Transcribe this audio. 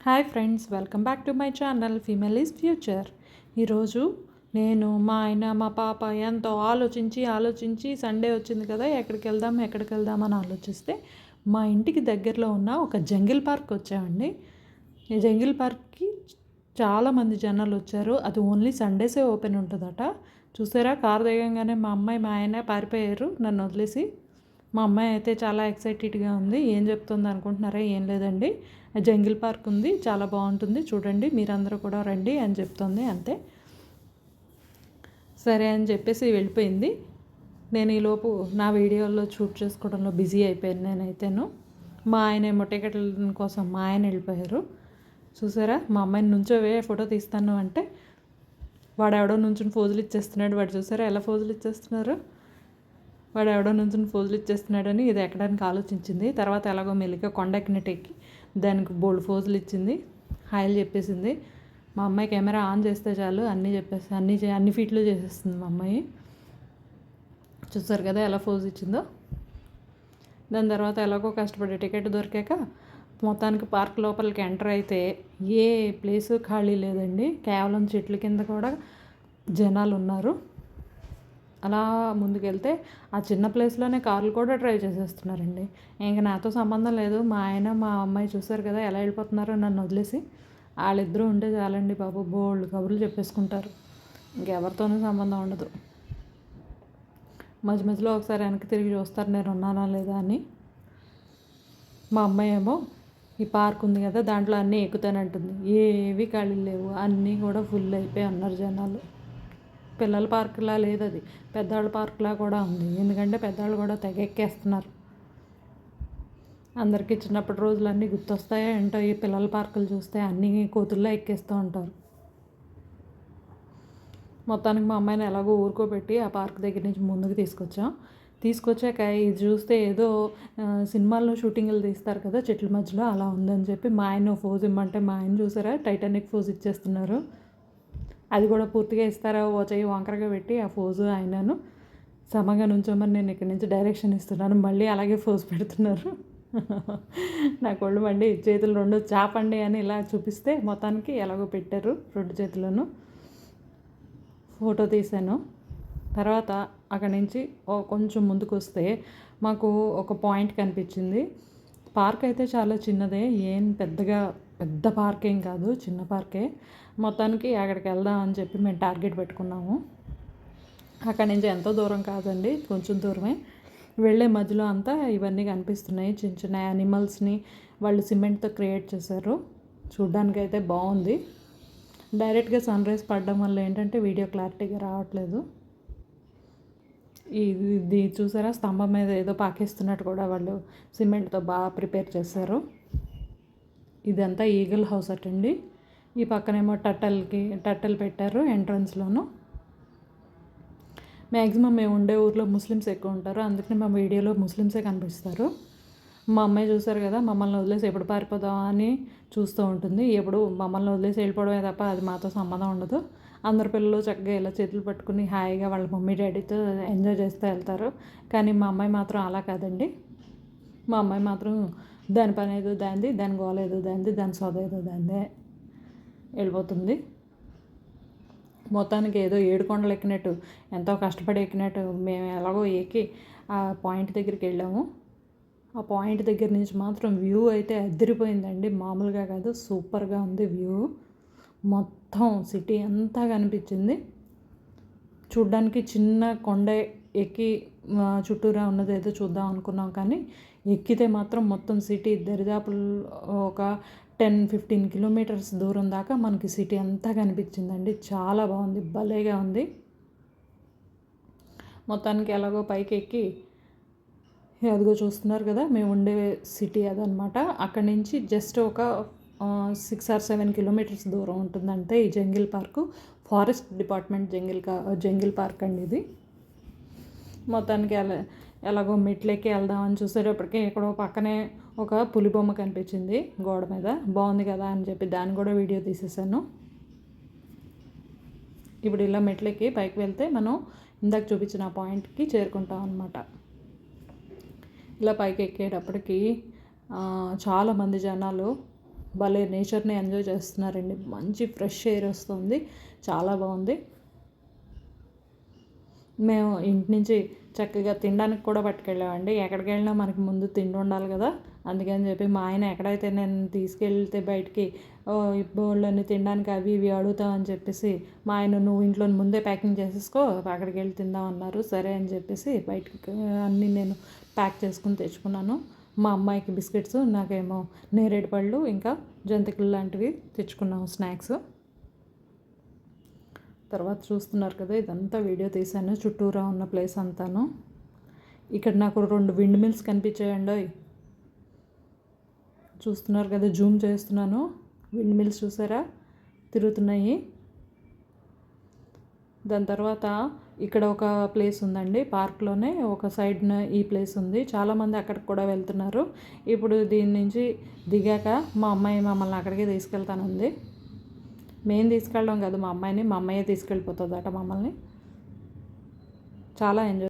Hi friends, welcome back to my channel female is future. ఈరోజు నేను మా ఆయన మా పాప ఎంతో ఆలోచించి సండే వచ్చింది కదా, ఎక్కడికి వెళ్దాం అని ఆలోచిస్తే మా ఇంటికి దగ్గరలో ఉన్న ఒక జంగిల్ పార్క్ వచ్చామండి. ఈ జంగిల్ పార్క్కి చాలామంది జనాలు వచ్చారు. అది ఓన్లీ సండేసే ఓపెన్ ఉంటుందట. చూసారా, కారు దిగంగానే మా అమ్మాయి మా ఆయన పారిపోయారు నన్ను వదిలేసి. మా అమ్మాయి అయితే చాలా ఎక్సైటెడ్గా ఉంది. ఏం చెప్తుంది అనుకుంటున్నారా? ఏం లేదండి, జంగిల్ పార్క్ ఉంది, చాలా బాగుంటుంది, చూడండి, మీరందరూ కూడా రండి అని చెప్తుంది. అంతే, సరే అని చెప్పేసి వెళ్ళిపోయింది. నేను ఈలోపు నా వీడియోలో షూట్ చేసుకోవడంలో బిజీ అయిపోయాను నేనైతేను. మా ఆయన ఏమో టికెట్ల కోసం మా ఆయన వెళ్ళిపోయారు. చూసారా, మా అమ్మాయిని నుంచోవే ఫోటో తీస్తాను అంటే వాడు ఎవడో నుంచుని ఫోజులు ఇచ్చేస్తున్నాడు. వాడు చూసారా ఎలా ఫోజులు ఇచ్చేస్తున్నారు? వాడు ఎవడో నుంచుని ఫోజులు ఇచ్చేస్తున్నాడని ఇది ఎక్కడానికి ఆలోచించింది. తర్వాత ఎలాగో మెల్లిగా కొండెక్కినట్టు ఎక్కి దానికి బోల్డ్ ఫోజులు ఇచ్చింది, హాయిలు చెప్పేసింది. మా అమ్మాయి కెమెరా ఆన్ చేస్తే చాలు అన్నీ చెప్పేసి అన్ని ఫీట్లు చేసేస్తుంది మా అమ్మాయి. చూసారు కదా ఎలా ఫోజ్ ఇచ్చిందో. దాని తర్వాత ఎలాగో కష్టపడి టికెట్ దొరికాక మొత్తానికి పార్క్ లోపలికి ఎంటర్ అయితే ఏ ప్లేసు ఖాళీ లేదండి. కేవలం చెట్ల కింద కూడా జనాలు ఉన్నారు. అలా ముందుకెళ్తే ఆ చిన్న ప్లేస్లోనే కార్లు కూడా డ్రైవ్ చేసేస్తున్నారండి. ఇంకా నాతో సంబంధం లేదు. మా ఆయన మా అమ్మాయి చూసారు కదా ఎలా వెళ్ళిపోతున్నారో నన్ను వదిలేసి. వాళ్ళిద్దరూ ఉంటే చాలండి బాబు, బోల్డ్ కబుర్లు చెప్పేసుకుంటారు, ఇంకెవరితోనూ సంబంధం ఉండదు. మధ్యలో ఒకసారి వెనక్కి తిరిగి చూస్తారు నేను ఉన్నానా లేదా అని. మా అమ్మాయి ఏమో ఈ పార్క్ ఉంది కదా దాంట్లో అన్నీ ఎక్కుతానంటుంది. ఏవి ఖాళీ లేవు, అన్నీ కూడా ఫుల్ అయిపోయి ఉన్నారు జనాలు. పిల్లల పార్కులా లేదు, అది పెద్దవాళ్ళ పార్కులా కూడా ఉంది. ఎందుకంటే పెద్దవాళ్ళు కూడా తెగ ఎక్కేస్తున్నారు. అందరికీ చిన్నప్పటి రోజులన్నీ గుర్తొస్తాయో ఏంటో ఈ పిల్లల పార్కులు చూస్తే, అన్నీ కోతుల్లో ఎక్కేస్తూ ఉంటారు. మొత్తానికి మా అమ్మాయిని ఎలాగో ఊరుకోబెట్టి ఆ పార్క్ దగ్గర నుంచి ముందుకు తీసుకొచ్చాక ఇది చూస్తే ఏదో సినిమాల్లో షూటింగ్లు తీస్తారు కదా చెట్ల మధ్యలో, అలా ఉందని చెప్పి మా ఆయన ఫోజ్ ఇమ్మంటే మా ఆయన చూసారా టైటానిక్ ఫోజ్ ఇచ్చేస్తున్నారు. అది కూడా పూర్తిగా ఇస్తారా? ఓ చెయ్యి వంకరగా పెట్టి ఆ ఫోజు ఆయనను సమంగా నుంచోమని నేను ఇక్కడి నుంచి డైరెక్షన్ ఇస్తున్నాను, మళ్ళీ అలాగే ఫోజ్ పెడుతున్నారు. నాకు ఒళ్ళు మండి చేతులు రెండు చాపండి అని ఇలా చూపిస్తే మొత్తానికి ఎలాగో పెట్టారు రెండు చేతులను. ఫోటో తీశాను. తర్వాత అక్కడి నుంచి కొంచెం ముందుకు వస్తే మాకు ఒక పాయింట్ కనిపించింది. పార్క్ అయితే చాలా చిన్నదే, ఏం పెద్ద పార్క్ ఏం కాదు, చిన్న పార్కే. మొత్తానికి అక్కడికి వెళ్దాం అని చెప్పి మేము టార్గెట్ పెట్టుకున్నాము. అక్కడి నుంచి ఎంతో దూరం కాదండి, కొంచెం దూరమే. వెళ్ళే మధ్యలో అంతా ఇవన్నీ కనిపిస్తున్నాయి, చిన్న చిన్న యానిమల్స్ని వాళ్ళు సిమెంట్తో క్రియేట్ చేశారు. చూడ్డానికి అయితే బాగుంది. డైరెక్ట్గా సన్ రైజ్ పడడం వల్ల ఏంటంటే వీడియో క్లారిటీగా రావట్లేదు. ఇది చూసారా, స్తంభం మీద ఏదో పాకేస్తున్నట్టు కూడా వాళ్ళు సిమెంట్తో బాగా ప్రిపేర్ చేశారు. ఇదంతా ఈగల్ హౌస్ అటండి. ఈ పక్కనేమో టట్టలు పెట్టారు ఎంట్రన్స్లోను. మ్యాక్సిమం మేము ఉండే ఊర్లో ముస్లిమ్స్ ఎక్కువ ఉంటారు, అందుకని మా వీడియోలో ముస్లిమ్సే కనిపిస్తారు. మా అమ్మాయి చూసారు కదా, మమ్మల్ని వదిలేసి ఎప్పుడు పారిపోదాం అని చూస్తూ ఉంటుంది. ఎప్పుడు మమ్మల్ని వదిలేసి వెళ్ళిపోవడమే తప్ప అది మాతో సంబంధం ఉండదు. అందరు పిల్లలు చక్కగా ఇలా చేతులు పట్టుకుని హాయిగా వాళ్ళ మమ్మీ డాడీతో ఎంజాయ్ చేస్తూ వెళ్తారు. కానీ మా అమ్మాయి మాత్రం అలా కాదండి. మా అమ్మాయి మాత్రం దాని పని ఏదో దాంది, దాని గోల ఏదో దాంది, దాని సోద ఏదో దాందే వెళ్ళిపోతుంది. మొత్తానికి ఏదో ఏడుకొండలు ఎక్కినట్టు, ఎంతో కష్టపడి ఎక్కినట్టు మేము ఎలాగో ఎక్కి ఆ పాయింట్ దగ్గరికి వెళ్ళాము. ఆ పాయింట్ దగ్గర నుంచి మాత్రం వ్యూ అయితే అదిరిపోయిందండి, మామూలుగా కాదు, సూపర్గా ఉంది వ్యూ. మొత్తం సిటీ అంతా కనిపించింది. చూడ్డానికి చిన్న కొండ ఎక్కి చుట్టూరా ఉన్నది ఏదో చూద్దాం అనుకున్నాం, కానీ ఎక్కితే మాత్రం మొత్తం సిటీ దరిదాపు ఒక 10-15 కిలోమీటర్స్ దూరం దాకా మనకి సిటీ అంతా కనిపించిందండి. చాలా బాగుంది, భలేగా ఉంది. మొత్తానికి ఎలాగో పైకి ఎక్కి అదిగో చూస్తున్నారు కదా మేము ఉండే సిటీ అదనమాట. అక్కడి నుంచి జస్ట్ ఒక 6 or 7 కిలోమీటర్స్ దూరం ఉంటుందంటే ఈ jungle park. Forest department jungle park అండి ఇది. మొత్తానికి ఎలాగో మెట్లెక్కి వెళ్దామని చూసేటప్పటికి ఎక్కడో పక్కనే ఒక పులి బొమ్మ కనిపించింది గోడ మీద, బాగుంది కదా అని చెప్పి దాన్ని కూడా వీడియో తీసేసాను. ఇప్పుడు ఇలా మెట్లెక్కి పైకి వెళ్తే మనం ఇందాక చూపించిన పాయింట్కి చేరుకుంటాం అనమాట. ఇలా పైకి ఎక్కేటప్పటికి చాలామంది జనాలు భలే నేచర్ని ఎంజాయ్ చేస్తున్నారండి. మంచి ఫ్రెష్ ఎయిర్ వస్తుంది, చాలా బాగుంది. మేము ఇంటి నుంచి చక్కగా తినడానికి కూడా పట్టుకెళ్ళామండి. ఎక్కడికి వెళ్ళినా మనకి ముందు తిండి ఉండాలి కదా, అందుకని చెప్పి మా ఆయన ఎక్కడైతే నేను తీసుకెళ్తే బయటికి బోళ్ళని తినడానికి అవి ఇవి అడుగుతామని చెప్పేసి మా ఆయన నువ్వు ఇంట్లో ముందే ప్యాకింగ్ చేసేసుకో, అక్కడికి వెళ్ళి తిందాం అన్నారు. సరే అని చెప్పేసి బయటికి అన్నీ నేను ప్యాక్ చేసుకుని తెచ్చుకున్నాను. మా అమ్మాయికి బిస్కెట్స్, నాకేమో నేరేడు పళ్ళు ఇంకా జంతికలు లాంటివి తెచ్చుకున్నాము స్నాక్స్. తర్వాత చూస్తున్నారు కదా, ఇదంతా వీడియో తీశాను చుట్టూరా ఉన్న ప్లేస్ అంతాను. ఇక్కడ నాకు 2 విండ్ మిల్స్ కనిపించాయండి. చూస్తున్నారు కదా, జూమ్ చేస్తున్నాను. విండ్ మిల్స్ చూసారా తిరుగుతున్నాయి. దాని తర్వాత ఇక్కడ ఒక ప్లేస్ ఉందండి, పార్క్లోనే ఒక సైడ్న ఈ ప్లేస్ ఉంది. చాలామంది అక్కడికి కూడా వెళ్తున్నారు. ఇప్పుడు దీని నుంచి దిగాక మా అమ్మాయి మమ్మల్ని అక్కడికే తీసుకెళ్తానుంది. మేము తీసుకెళ్ళడం కాదు, మా అమ్మాయిని, మా అమ్మాయే తీసుకెళ్ళిపోతుందట మమ్మల్ని. చాలా ఎంజాయ్